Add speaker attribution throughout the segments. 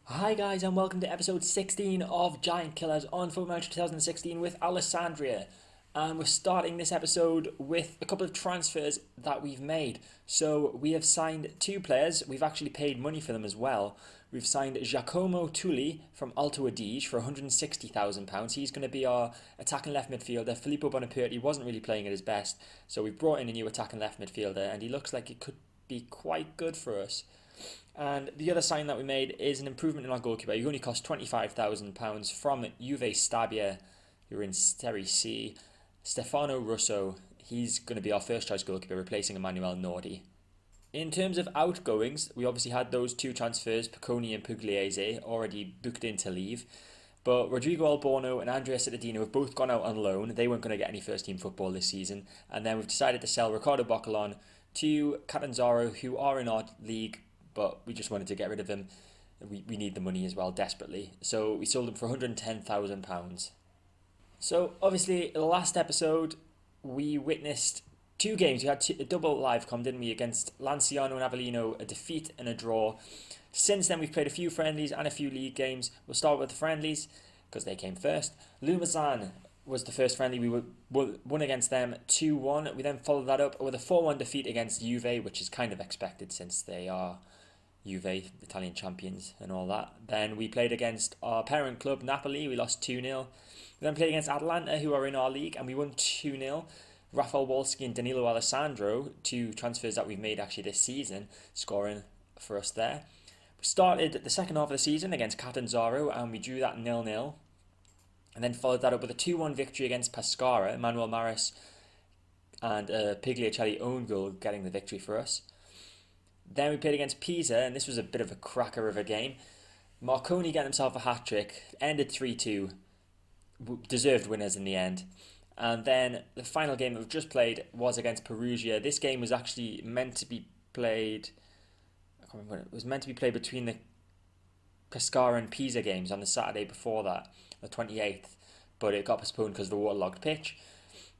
Speaker 1: Hi guys and welcome to episode 16 of Giant Killers on Football Manager 2016 with Alessandria. And we're starting this episode with a couple of transfers that we've made. So we have signed two players, we've actually paid money for them as well. We've signed Giacomo Tulli from Alto Adige for £160,000. He's going to be our attacking left midfielder. Filippo Bonaperti wasn't really playing at his best, so we've brought in a new attacking left midfielder and he looks like it could be quite good for us. And the other sign that we made is an improvement in our goalkeeper. He only cost £25,000 from Juve Stabia, who are in Serie C. Stefano Russo, he's going to be our first choice goalkeeper, replacing Emmanuel Nordi. In terms of outgoings, we obviously had those two transfers, Picconi and Pugliese, already booked in to leave. But Rodrigo Alborno and Andrea Cittadino have both gone out on loan. They weren't going to get any first team football this season. And then we've decided to sell Ricardo Boccolon to Catanzaro, who are in our league, but we just wanted to get rid of him. We need the money as well, desperately. So we sold him for £110,000. So obviously, the last episode, we witnessed two games. We had a double live com, didn't we, against Lanciano and Avellino, a defeat and a draw. Since then, we've played a few friendlies and a few league games. We'll start with the friendlies, because they came first. Lumazan was the first friendly. We won against them 2-1. We then followed that up with a 4-1 defeat against Juve, which is kind of expected since they are Juve, Italian champions and all that. Then we played against our parent club, Napoli. We lost 2-0. We then played against Atalanta, who are in our league, and we won 2-0. Rafael Wolski and Danilo Alessandro, two transfers that we've made actually this season, scoring for us there. We started the second half of the season against Catanzaro, and we drew that 0-0. And then followed that up with a 2-1 victory against Pescara. Manuel Maris and Pigliacelli own goal getting the victory for us. Then we played against Pisa, and this was a bit of a cracker of a game. Marconi getting himself a hat-trick, ended 3-2, deserved winners in the end. And then the final game that we've just played was against Perugia. This game was actually meant to be played, I can't remember when it was meant to be played between the Pescara and Pisa games on the Saturday before that, the 28th, but it got postponed because of the waterlogged pitch.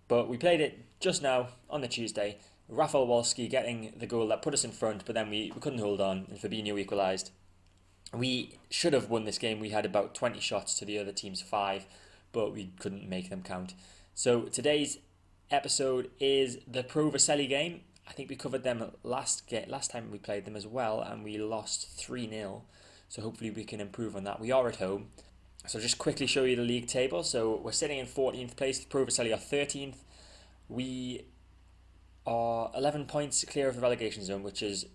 Speaker 1: But we played it just now on the Tuesday. Rafael Wolski getting the goal that put us in front, but then we couldn't hold on, and Fabinho equalised. We should have won this game. We had about 20 shots to the other team's 5, but we couldn't make them count. So today's episode is the Pro Vercelli game. I think we covered them last time we played them as well, and we lost 3-0. So hopefully we can improve on that. We are at home. So just quickly show you the league table. So we're sitting in 14th place. Pro Vercelli are 13th. We are 11 points clear of the relegation zone, which is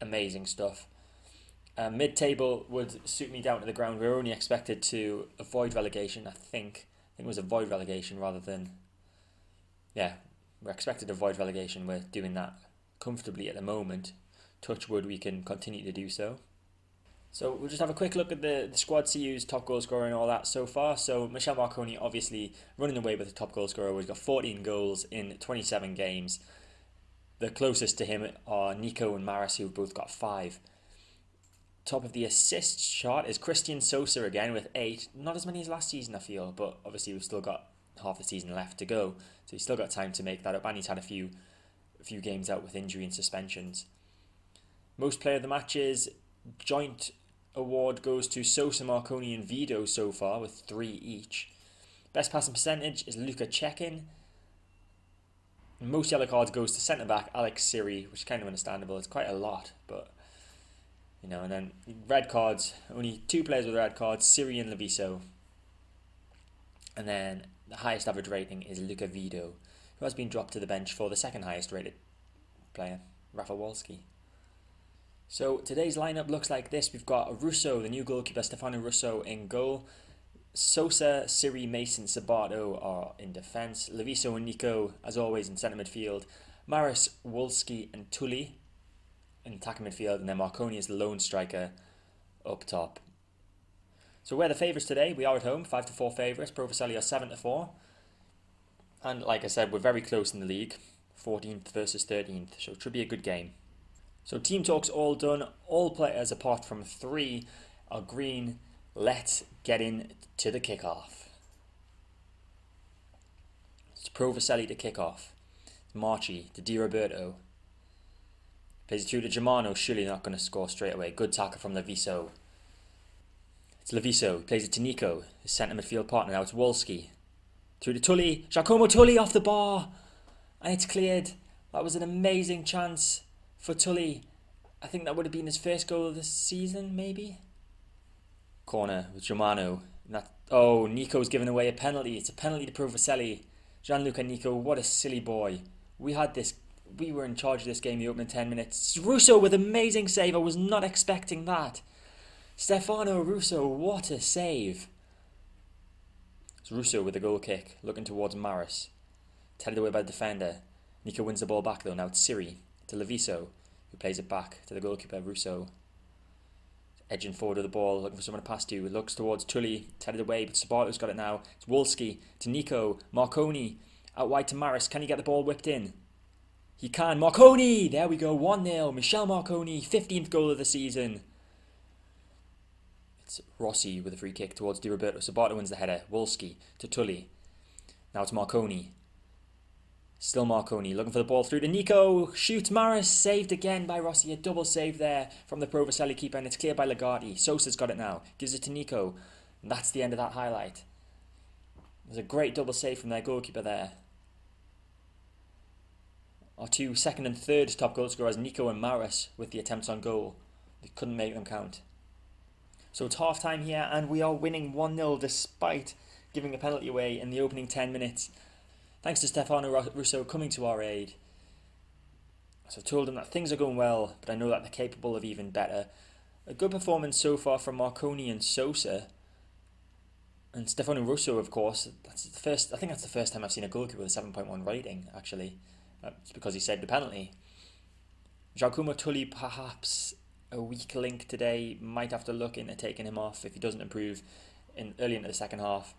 Speaker 1: amazing stuff. Mid-table would suit me down to the ground. We're only expected to avoid relegation, I think. I think it was avoid relegation rather than... Yeah, we're expected to avoid relegation. We're doing that comfortably at the moment. Touch wood, we can continue to do so. So we'll just have a quick look at the squad CU's top goal scorer and all that so far. So Michel Marconi obviously running away with the top goal scorer. He's got 14 goals in 27 games. The closest to him are Nico and Maris, who've both got 5. Top of the assists chart is Christian Sosa again with 8. Not as many as last season, I feel, but obviously we've still got half the season left to go, so he's still got time to make that up, and he's had a few games out with injury and suspensions. Most player of the matches, joint award goes to Sosa, Marconi and Vido so far with 3 each. Best passing percentage is Luka Cekin. Most yellow cards goes to centre-back Alex Siri, which is kind of understandable. It's quite a lot, but, you know, and then red cards, only 2 players with red cards, Siri and Leviso. And then the highest average rating is Luka Vido, who has been dropped to the bench for the second highest rated player, Rafael Wolski. So today's lineup looks like this. We've got Russo, the new goalkeeper, Stefano Russo in goal. Sosa, Siri, Mason, Sabato are in defence. Leviso and Nico, as always, in centre midfield. Maris, Wolski and Tulli in attacking midfield. And then Marconi is the lone striker up top. So we're the favourites today. We are at home, 5-4 favourites. Pro Vercelli are 7-4. And like I said, we're very close in the league. 14th versus 13th. So it should be a good game. So team talk's all done. All players apart from 3 are green. Let's get in to the kickoff. It's Pro Vercelli to kick off. Marchi to Di Roberto. Plays it through to Germano, surely not going to score straight away. Good tackle from Leviso. It's Leviso. He plays it to Nico, his centre midfield partner. Now it's Wolski. Through to Tully. Giacomo Tully off the bar. And it's cleared. That was an amazing chance for Tully. I think that would have been his first goal of the season, maybe? Corner with Germano. Nico's given away a penalty. It's a penalty to Provaselli. Gianluca Nico, what a silly boy. We were in charge of this game the opening 10 minutes. Russo with amazing save. I was not expecting that. Stefano Russo, what a save. It's Russo with a goal kick, looking towards Maris. Headed away by the defender. Nico wins the ball back though. Now it's Siri to Leviso, who plays it back to the goalkeeper, Russo. Edging forward with the ball, looking for someone to pass to. It looks towards Tully, headed away, but Sabato's got it now. It's Wolski to Nico. Marconi out wide to Maris. Can he get the ball whipped in? He can. Marconi! There we go, 1-0. Michel Marconi, 15th goal of the season. It's Rossi with a free kick towards Di Roberto. Sabato wins the header. Wolski to Tully. Now it's Marconi. Still Marconi, looking for the ball through to Nico. Shoots Maris, saved again by Rossi. A double save there from the Provaselli keeper, and it's cleared by Legati. Sosa's got it now, gives it to Nico. And that's the end of that highlight. There's a great double save from their goalkeeper there. Our two second and third top goal scorers, Nico and Maris, with the attempts on goal. They couldn't make them count. So it's half time here, and we are winning 1-0 despite giving a penalty away in the opening 10 minutes. Thanks to Stefano Russo coming to our aid. So I've told him that things are going well, but I know that they're capable of even better. A good performance so far from Marconi and Sosa. And Stefano Russo, of course. I think that's the first time I've seen a goalkeeper with a 7.1 rating, actually. It's because he saved the penalty. Giacomo Tully, perhaps a weak link today. Might have to look into taking him off if he doesn't improve early into the second half.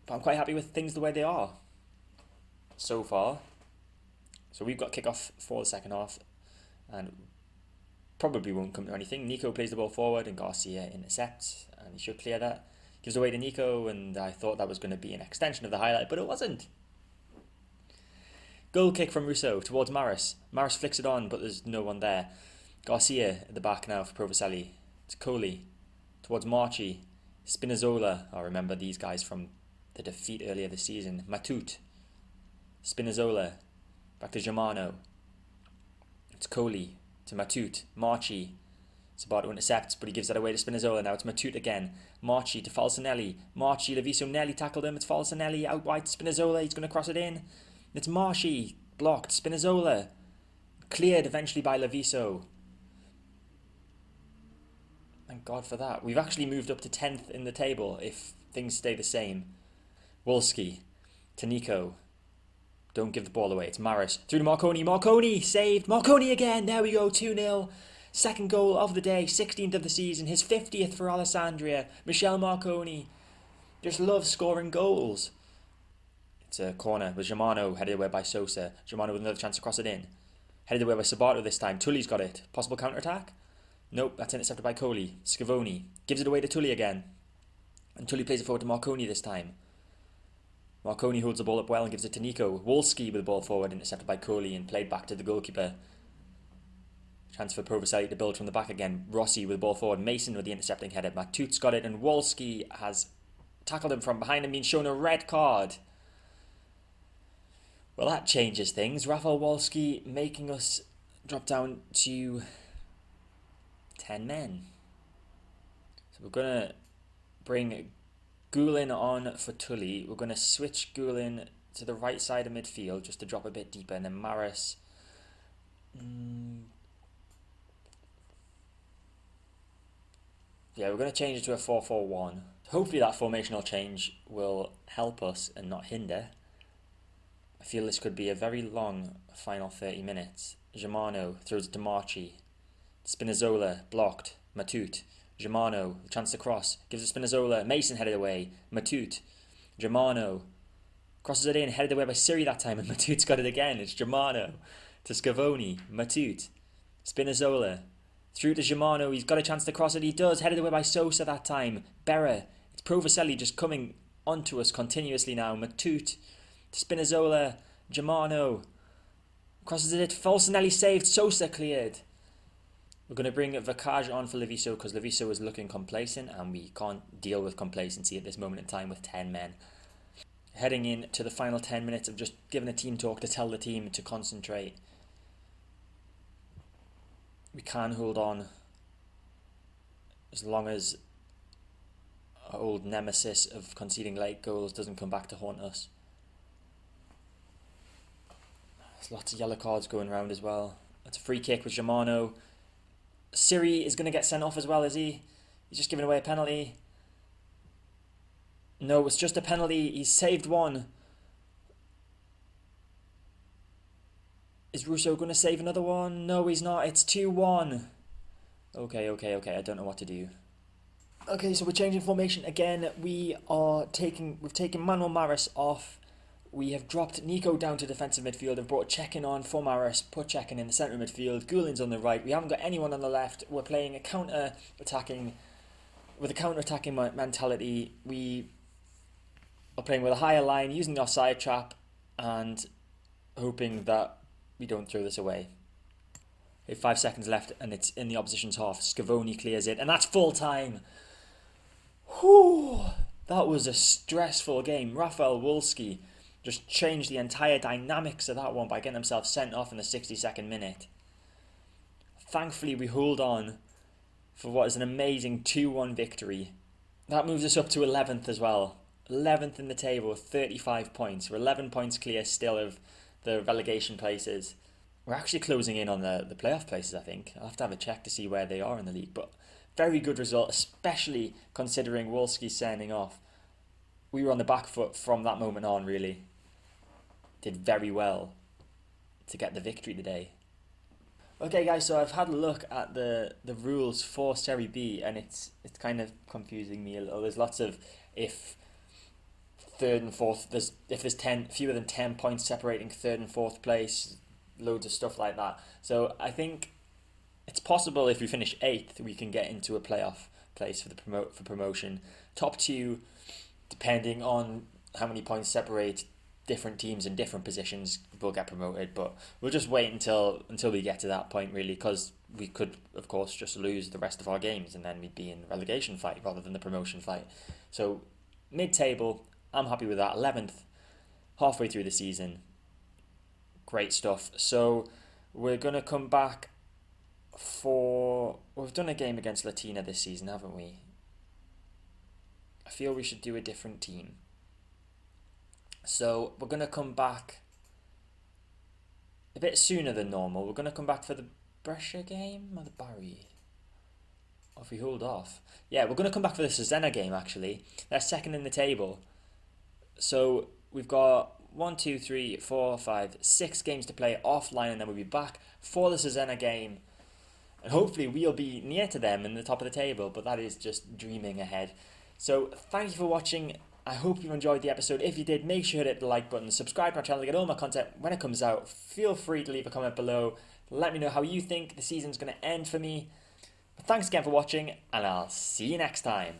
Speaker 1: But I'm quite happy with things the way they are so far. So we've got kick-off for the second half and probably won't come to anything. Nico plays the ball forward and Garcia intercepts, and he should clear that. Gives away to Nico, and I thought that was going to be an extension of the highlight, but it wasn't. Goal kick from Russo towards Maris. Maris flicks it on, but there's no one there. Garcia at the back now for Provaselli. It's Coley towards Marchi. Spinazzola. I remember these guys from the defeat earlier this season. Matut. Spinazzola. Back to Germano. It's Coley to Matut. Marchi. Sabato intercepts, but he gives that away to Spinazzola. Now it's Matut again. Marchi to Falsanelli. Marchi, Leviso nearly tackled him. It's Falsanelli out wide to Spinazzola. He's going to cross it in. It's Marchi. Blocked. Spinazzola. Cleared eventually by Leviso. Thank God for that. We've actually moved up to 10th in the table if things stay the same. Wolski to Nico. Don't give the ball away. It's Maris. Through to Marconi. Marconi saved. Marconi again. There we go. 2-0. Second goal of the day. 16th of the season. His 50th for Alessandria. Michel Marconi just loves scoring goals. It's a corner with Germano headed away by Sosa. Germano with another chance to cross it in. Headed away by Sabato this time. Tully's got it. Possible counter-attack? Nope. That's intercepted by Coley. Scavoni gives it away to Tully again. And Tully plays it forward to Marconi this time. Marconi holds the ball up well and gives it to Nico. Wolski with the ball forward, intercepted by Coley and played back to the goalkeeper. Chance for Provaselli to build from the back again. Rossi with the ball forward. Mason with the intercepting header. Matut's got it, and Wolski has tackled him from behind and been shown a red card. Well, that changes things. Rafael Wolski making us drop down to 10 men. So we're going to bring Goulin on for Tully. We're going to switch Goulin to the right side of midfield just to drop a bit deeper, and then Maris. Yeah, we're going to change it to a 4-4-1. Hopefully that formational change will help us and not hinder. I feel this could be a very long final 30 minutes. Germano throws it to Marchi. Spinazzola blocked. Matut. Germano, chance to cross. Gives it Spinazzola. Mason headed away. Matut. Germano crosses it in. Headed away by Siri that time, and Matut's got it again. It's Germano to Scavoni. Matut. Spinazzola. Through to Germano. He's got a chance to cross it. He does. Headed away by Sosa that time. Berra. It's Provaselli just coming onto us continuously now. Matut to Spinazzola. Germano crosses it. Falsanelli saved. Sosa cleared. We're going to bring Vakaj on for Leviso because Leviso is looking complacent and we can't deal with complacency at this moment in time with 10 men. Heading into the final 10 minutes of just giving a team talk to tell the team to concentrate. We can hold on as long as our old nemesis of conceding late goals doesn't come back to haunt us. There's lots of yellow cards going around as well. That's a free kick with Germano. Siri is going to get sent off as well, is he? He's just giving away a penalty. No, it's just a penalty. He's saved one. Is Russo going to save another one? No, he's not. It's 2-1. Okay. I don't know what to do. Okay, so we're changing formation again. We've taken Manuel Maris off. We have dropped Nico down to defensive midfield. I've brought Cekin on for Maris, put Cekin in the centre of midfield. Goulin's on the right. We haven't got anyone on the left. We're playing a counter-attacking mentality. We are playing with a higher line, using the offside trap, and hoping that we don't throw this away. Okay, 5 seconds left, and it's in the opposition's half. Scavoni clears it, and that's full time. Whew, that was a stressful game. Rafael Wolski just changed the entire dynamics of that one by getting himself sent off in the 62nd minute. Thankfully, we hold on for what is an amazing 2-1 victory. That moves us up to 11th as well. 11th in the table with 35 points. We're 11 points clear still of the relegation places. We're actually closing in on the playoff places, I think. I'll have to have a check to see where they are in the league. But very good result, especially considering Wolski's sending off. We were on the back foot from that moment on, really. Did very well to get the victory today. Okay, guys, so I've had a look at the rules for Serie B, and it's kind of confusing me a little. There's lots of if third and fourth, if there's fewer than 10 points separating third and fourth place, loads of stuff like that. So I think it's possible if we finish 8th, we can get into a playoff place for promotion. Top 2, depending on how many points separate different teams in different positions, will get promoted. But we'll just wait until we get to that point, really, because we could, of course, just lose the rest of our games and then we'd be in relegation fight rather than the promotion fight. So mid-table, I'm happy with that. 11th, halfway through the season. Great stuff. So we're going to come back we've done a game against Latina this season, haven't we? I feel we should do a different team. So we're going to come back a bit sooner than normal. We're going to come back for the Brescia game or the Bari? Or if we hold off. Yeah, we're going to come back for the Cesena game, actually. They're second in the table. So we've got 6 games to play offline, and then we'll be back for the Cesena game. And hopefully we'll be near to them in the top of the table, but that is just dreaming ahead. So thank you for watching. I hope you enjoyed the episode. If you did, make sure to hit the like button, subscribe to our channel to get all my content when it comes out. Feel free to leave a comment below. Let me know how you think the season's going to end for me. But thanks again for watching, and I'll see you next time.